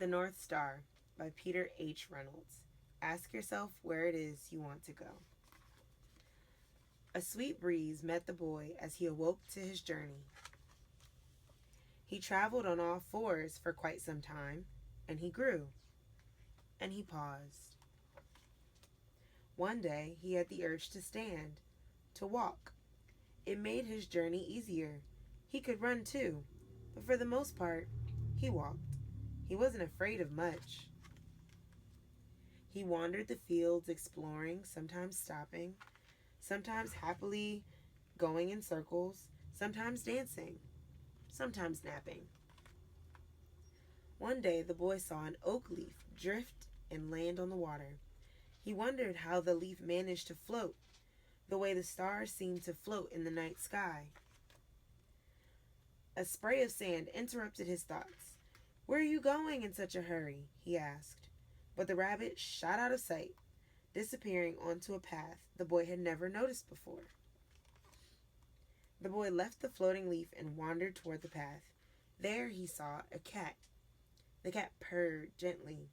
The North Star by Peter H. Reynolds. Ask yourself where it is you want to go. A sweet breeze met the boy as he awoke to his journey. He traveled on all fours for quite some time, and he grew, and he paused. One day he had the urge to stand, to walk. It made his journey easier. He could run too, but for the most part, he walked. He wasn't afraid of much. He wandered the fields exploring, sometimes stopping, sometimes happily going in circles, sometimes dancing, sometimes napping. One day the boy saw an oak leaf drift and land on the water. He wondered how the leaf managed to float, the way the stars seemed to float in the night sky. A spray of sand interrupted his thoughts. "Where are you going in such a hurry?" he asked. But the rabbit shot out of sight, disappearing onto a path the boy had never noticed before. The boy left the floating leaf and wandered toward the path. There he saw a cat. The cat purred gently.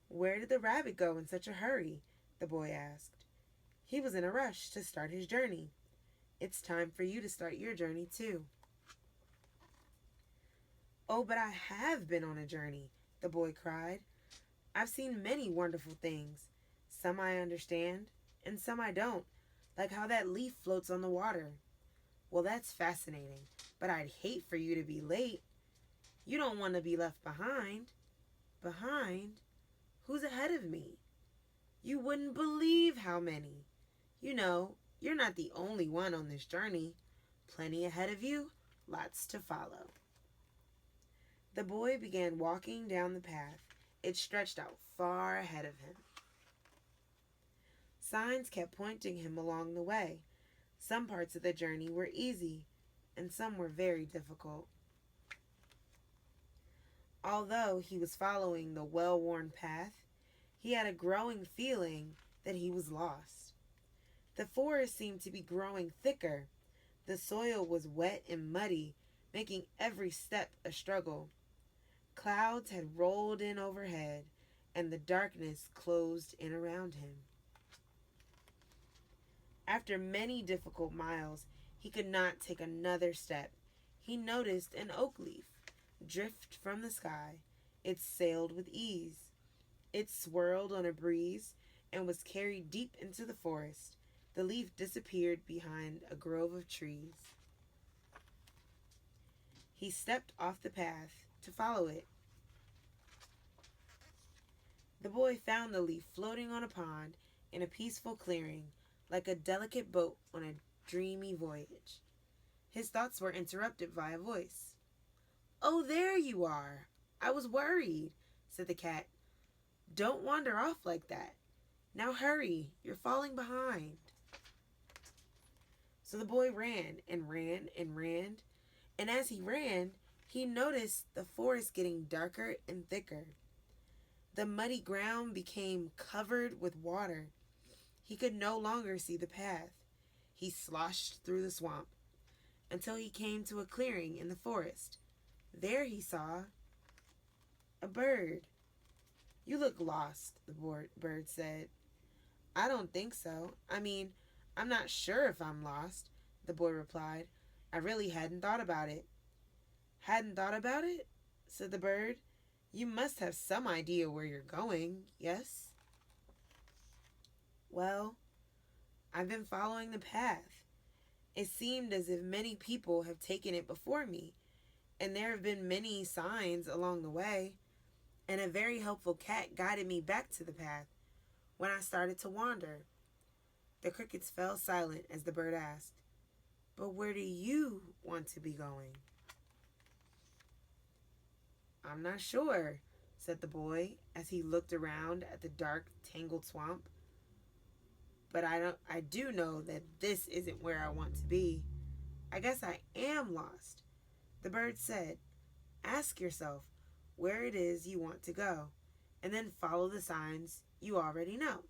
"Where did the rabbit go in such a hurry?" the boy asked. "He was in a rush to start his journey. It's time for you to start your journey too." "Oh, but I have been on a journey," the boy cried. "I've seen many wonderful things. Some I understand, and some I don't, like how that leaf floats on the water." "Well, that's fascinating, but I'd hate for you to be late. You don't want to be left behind." "Behind? Who's ahead of me?" "You wouldn't believe how many. You know, you're not the only one on this journey. Plenty ahead of you, lots to follow." The boy began walking down the path. It stretched out far ahead of him. Signs kept pointing him along the way. Some parts of the journey were easy, and some were very difficult. Although he was following the well-worn path, he had a growing feeling that he was lost. The forest seemed to be growing thicker. The soil was wet and muddy, making every step a struggle. Clouds had rolled in overhead, and the darkness closed in around him. After many difficult miles, he could not take another step. He noticed an oak leaf drift from the sky. It sailed with ease. It swirled on a breeze and was carried deep into the forest. The leaf disappeared behind a grove of trees. He stepped off the path to follow it. The boy found the leaf floating on a pond in a peaceful clearing, like a delicate boat on a dreamy voyage. His thoughts were interrupted by a voice. "Oh, there you are. I was worried," said the cat. "Don't wander off like that. Now hurry, you're falling behind." So the boy ran and ran and ran, and as he ran, he noticed the forest getting darker and thicker. The muddy ground became covered with water. He could no longer see the path. He sloshed through the swamp until he came to a clearing in the forest. There he saw a bird. "You look lost," the bird said. "I don't think so. I'm not sure if I'm lost," the boy replied. "I really hadn't thought about it." "Hadn't thought about it?" said the bird. "You must have some idea where you're going, yes?" "Well, I've been following the path. It seemed as if many people have taken it before me, and there have been many signs along the way, and a very helpful cat guided me back to the path when I started to wander." The crickets fell silent as the bird asked, "But where do you want to be going?" "I'm not sure," said the boy as he looked around at the dark, tangled swamp. "But I do know that this isn't where I want to be. I guess I am lost." The bird said, "Ask yourself where it is you want to go, and then follow the signs you already know."